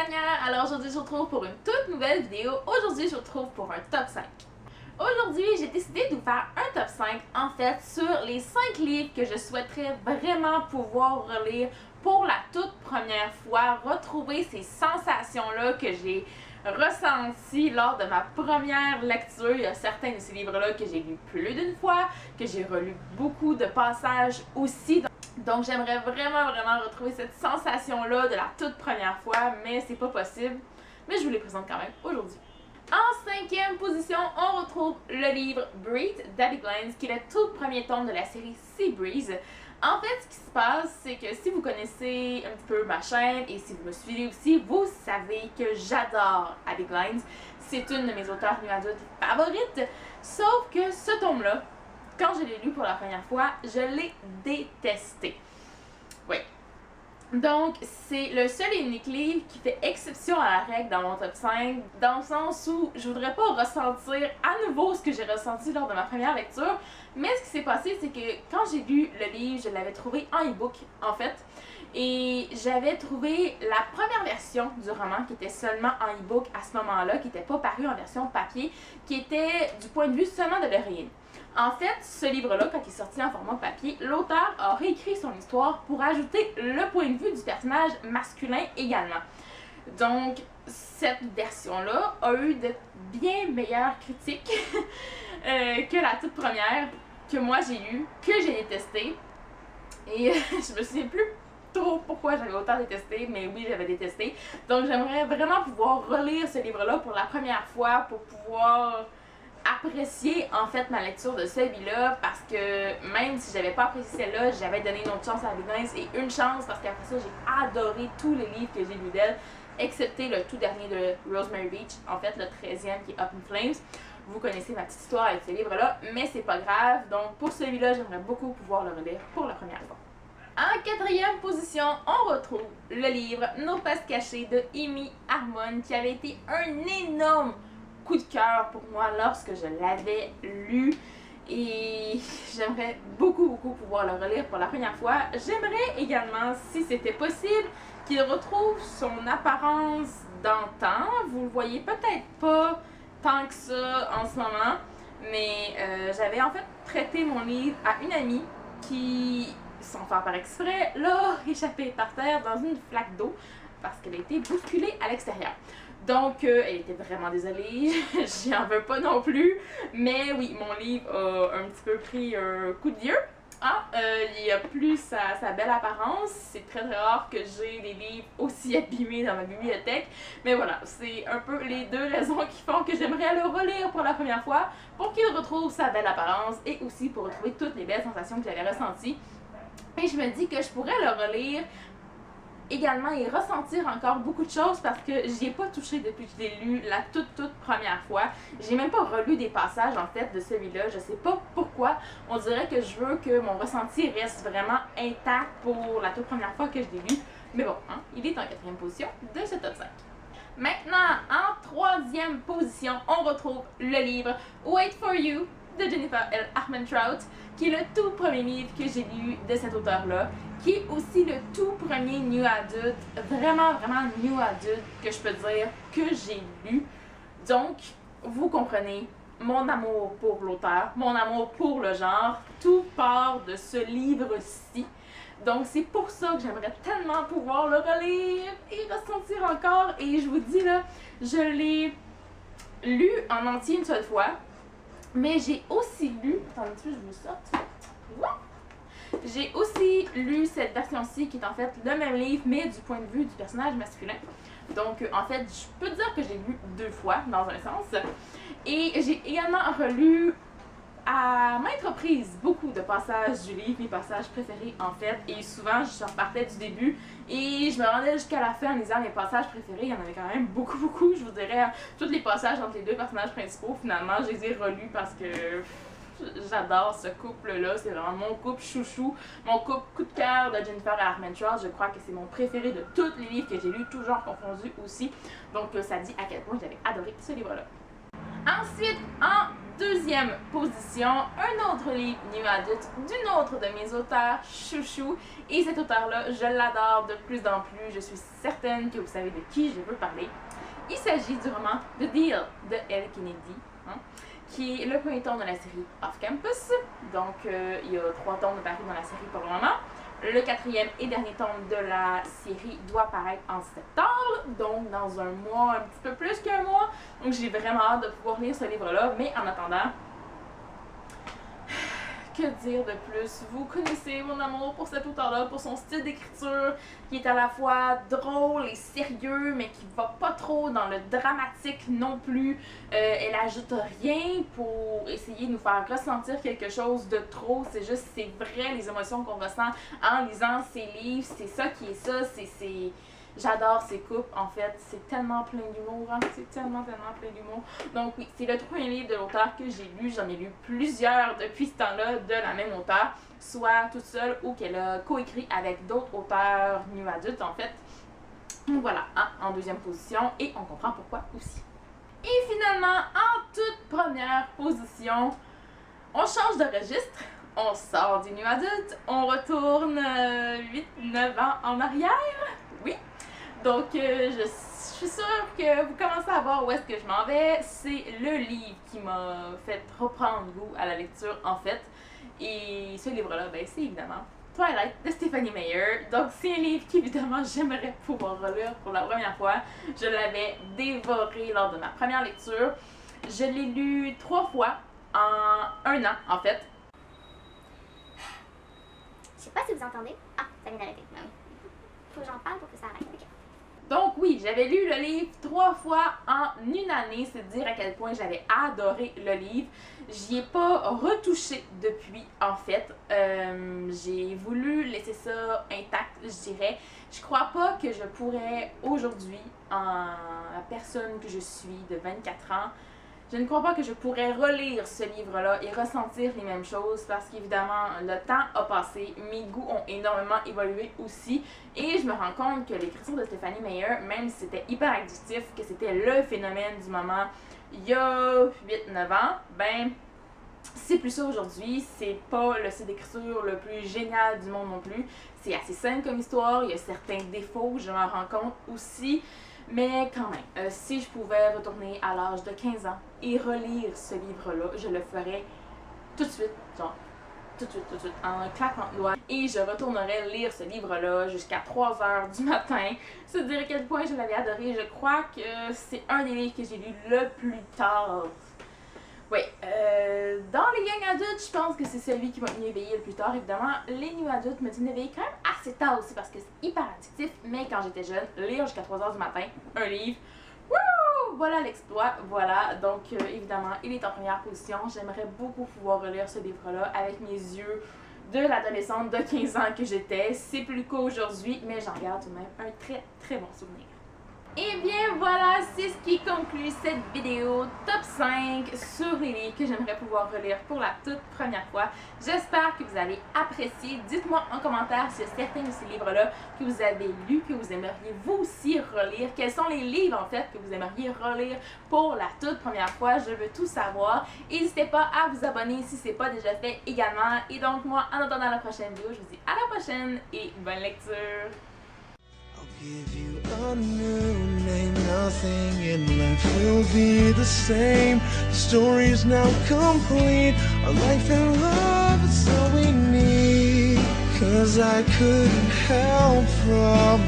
gagnants! Alors aujourd'hui je vous retrouve pour une toute nouvelle vidéo. Aujourd'hui je vous retrouve pour un top 5. Aujourd'hui j'ai décidé de vous faire un top 5 en fait sur les 5 livres que je souhaiterais vraiment pouvoir relire pour la toute première fois. Retrouver ces sensations-là que j'ai ressenties lors de ma première lecture. Il y a certains de ces livres-là que j'ai lus plus d'une fois, que j'ai relu beaucoup de passages aussi. Donc j'aimerais vraiment retrouver cette sensation-là de la toute première fois, mais c'est pas possible. Mais je vous les présente quand même aujourd'hui. En 5e position, on retrouve le livre Breathe d'Abby Glines, qui est le tout premier tome de la série Sea Breeze. En fait, ce qui se passe, c'est que si vous connaissez un petit peu ma chaîne et si vous me suivez aussi, vous savez que j'adore Abby Glines. C'est une de mes auteurs new adultes favorites. Sauf que ce tome-là, quand je l'ai lu pour la première fois, je l'ai détesté. Oui. Donc, c'est le seul et unique livre qui fait exception à la règle dans mon top 5, dans le sens où je voudrais pas ressentir à nouveau ce que j'ai ressenti lors de ma première lecture. Mais ce qui s'est passé, c'est que quand j'ai lu le livre, je l'avais trouvé en e-book, en fait. Et j'avais trouvé la première version du roman qui était seulement en e-book à ce moment-là, qui n'était pas paru en version papier, qui était du point de vue seulement de l'héroïne. En fait, ce livre-là, quand il est sorti en format papier, l'auteur a réécrit son histoire pour ajouter le point de vue du personnage masculin également. Donc, cette version-là a eu de bien meilleures critiques que la toute première que moi j'ai lue, que j'ai détestée. Et je me souviens plus trop pourquoi j'avais autant détesté, mais oui, j'avais détesté. Donc, j'aimerais vraiment pouvoir relire ce livre-là pour la première fois, pour pouvoir apprécier en fait ma lecture de celui-là, parce que même si j'avais pas apprécié celle-là, j'avais donné une autre chance à Abby Glines, et une chance parce qu'après ça j'ai adoré tous les livres que j'ai lus d'elle, excepté le tout dernier de Rosemary Beach, en fait le 13e qui est Up in Flames. Vous connaissez ma petite histoire avec ce livre-là, mais c'est pas grave. Donc pour celui-là, j'aimerais beaucoup pouvoir le relire pour la première fois. En 4e position, on retrouve le livre Nos faces cachées de Amy Harmon, qui avait été un énorme coup de cœur pour moi lorsque je l'avais lu, et j'aimerais beaucoup pouvoir le relire pour la première fois. J'aimerais également, si c'était possible, qu'il retrouve son apparence d'antan. Vous le voyez peut-être pas tant que ça en ce moment, mais j'avais en fait prêté mon livre à une amie qui, sans faire par exprès, l'a échappé par terre dans une flaque d'eau parce qu'elle a été bousculée à l'extérieur. Donc, elle était vraiment désolée, j'y en veux pas non plus, mais oui, mon livre a un petit peu pris un coup de vieux. Il a plus sa belle apparence. C'est très rare que j'ai des livres aussi abîmés dans ma bibliothèque, mais voilà, c'est un peu les deux raisons qui font que j'aimerais le relire pour la première fois, pour qu'il retrouve sa belle apparence et aussi pour retrouver toutes les belles sensations que j'avais ressenties. Et je me dis que je pourrais le relire également et ressentir encore beaucoup de choses parce que j'y ai pas touché depuis que je l'ai lu la toute première fois. J'ai même pas relu des passages en fait de celui-là, je sais pas pourquoi. On dirait que je veux que mon ressenti reste vraiment intact pour la toute première fois que je l'ai lu. Mais bon, il est en 4e position de ce top 5. Maintenant, en 3e position, on retrouve le livre Wait for You de Jennifer L. Armentrout, qui est le tout premier livre que j'ai lu de cet auteur-là, qui est aussi le tout premier new adult, vraiment new adult, que je peux dire que j'ai lu. Donc, vous comprenez mon amour pour l'auteur, mon amour pour le genre, tout part de ce livre-ci. Donc, c'est pour ça que j'aimerais tellement pouvoir le relire et ressentir encore. Et je vous dis là, je l'ai lu en entier une seule fois. Mais j'ai aussi lu, attendez un petit peu, je vous sorte. J'ai aussi lu cette version-ci qui est en fait le même livre, mais du point de vue du personnage masculin. Donc, en fait, je peux dire que j'ai lu 2 fois, dans un sens. Et j'ai également relu à maintes reprises beaucoup de passages du livre, mes passages préférés en fait, et souvent je repartais du début et je me rendais jusqu'à la fin en lisant mes passages préférés. Il y en avait quand même beaucoup, je vous dirais, tous les passages entre les deux personnages principaux. Finalement, je les ai relus parce que j'adore ce couple-là, c'est vraiment mon couple chouchou, mon couple coup de cœur de Jennifer Armentrout. Je crois que c'est mon préféré de tous les livres que j'ai lus, tous genres confondus aussi. Donc ça dit à quel point j'avais adoré ce livre-là. Ensuite, en deuxième position, un autre livre new adulte d'une autre de mes auteurs chouchou. Et cet auteur-là, je l'adore de plus en plus. Je suis certaine que vous savez de qui je veux parler. Il s'agit du roman The Deal de Elle Kennedy, qui est le premier tome de la série Off Campus. Donc, il y a 3 tomes de paru dans la série pour le moment. Le 4e et dernier tome de la série doit paraître en septembre, donc dans un mois, un petit peu plus qu'un mois. Donc j'ai vraiment hâte de pouvoir lire ce livre-là, mais en attendant, que dire de plus? Vous connaissez mon amour pour cet auteur-là, pour son style d'écriture qui est à la fois drôle et sérieux, mais qui va pas trop dans le dramatique non plus. Elle ajoute rien pour essayer de nous faire ressentir quelque chose de trop. C'est juste, c'est vrai les émotions qu'on ressent en lisant ses livres. C'est ça qui est ça. J'adore ces coupes, en fait. C'est tellement plein d'humour, hein? C'est tellement plein d'humour. Donc oui, c'est le premier livre de l'auteur que j'ai lu. J'en ai lu plusieurs depuis ce temps-là de la même auteure, soit toute seule ou qu'elle a coécrit avec d'autres auteurs new adultes, en fait. Donc voilà, hein, en deuxième position, et on comprend pourquoi aussi. Et finalement, en toute première position, on change de registre. On sort du new adulte, on retourne 8-9 ans en arrière. Oui. Donc, je suis sûre que vous commencez à voir où est-ce que je m'en vais. C'est le livre qui m'a fait reprendre goût à la lecture, en fait. Et ce livre-là, ben, c'est évidemment Twilight de Stephanie Meyer. Donc, c'est un livre qu'évidemment, j'aimerais pouvoir relire pour la première fois. Je l'avais dévoré lors de ma première lecture. Je l'ai lu 3 fois en 1 an, en fait. Je sais pas si vous entendez. Ah, ça vient d'arrêter. Ben oui. Faut que j'en parle pour que ça arrête. Okay. Donc oui, j'avais lu le livre 3 fois en 1 année, c'est dire à quel point j'avais adoré le livre. J'y ai pas retouché depuis, en fait. J'ai voulu laisser ça intact, je dirais. Je crois pas que je pourrais aujourd'hui, en la personne que je suis de 24 ans, je ne crois pas que je pourrais relire ce livre-là et ressentir les mêmes choses parce qu'évidemment, le temps a passé, mes goûts ont énormément évolué aussi et je me rends compte que l'écriture de Stephanie Meyer, même si c'était hyper addictif, que c'était le phénomène du moment il y a 8-9 ans, ben c'est plus ça aujourd'hui, c'est pas le style d'écriture le plus génial du monde non plus, c'est assez simple comme histoire, il y a certains défauts, je m'en rends compte aussi. Mais quand même, si je pouvais retourner à l'âge de 15 ans et relire ce livre-là, je le ferais tout de suite, genre tout de suite, en un claquement de doigts. Et je retournerais lire ce livre-là jusqu'à 3 heures du matin. Se dire à quel point je l'avais adoré. Je crois que c'est un des livres que j'ai lu le plus tard. Oui, dans les young adultes, je pense que c'est celui qui m'a tenu éveillée le plus tard. Évidemment, les new adultes me tiennent éveillée quand même assez tard aussi parce que c'est hyper addictif. Mais quand j'étais jeune, lire jusqu'à 3 heures du matin, un livre, wouh! Voilà l'exploit, voilà. Donc, évidemment, il est en première position. J'aimerais beaucoup pouvoir relire ce livre-là avec mes yeux de l'adolescente de 15 ans que j'étais. C'est plus le cas aujourd'hui, mais j'en garde tout de même un très bon souvenir. Et bien voilà, c'est ce qui conclut cette vidéo top 5 sur les livres que j'aimerais pouvoir relire pour la toute première fois. J'espère que vous allez apprécier. Dites-moi en commentaire si certains de ces livres-là que vous avez lus, que vous aimeriez vous aussi relire. Quels sont les livres en fait que vous aimeriez relire pour la toute première fois? Je veux tout savoir. N'hésitez pas à vous abonner si ce n'est pas déjà fait également. Et donc moi, en attendant la prochaine vidéo, je vous dis à la prochaine et bonne lecture! Give you a new name, nothing in life will be the same. The story is now complete, our life and love is all we need. 'Cause I couldn't help from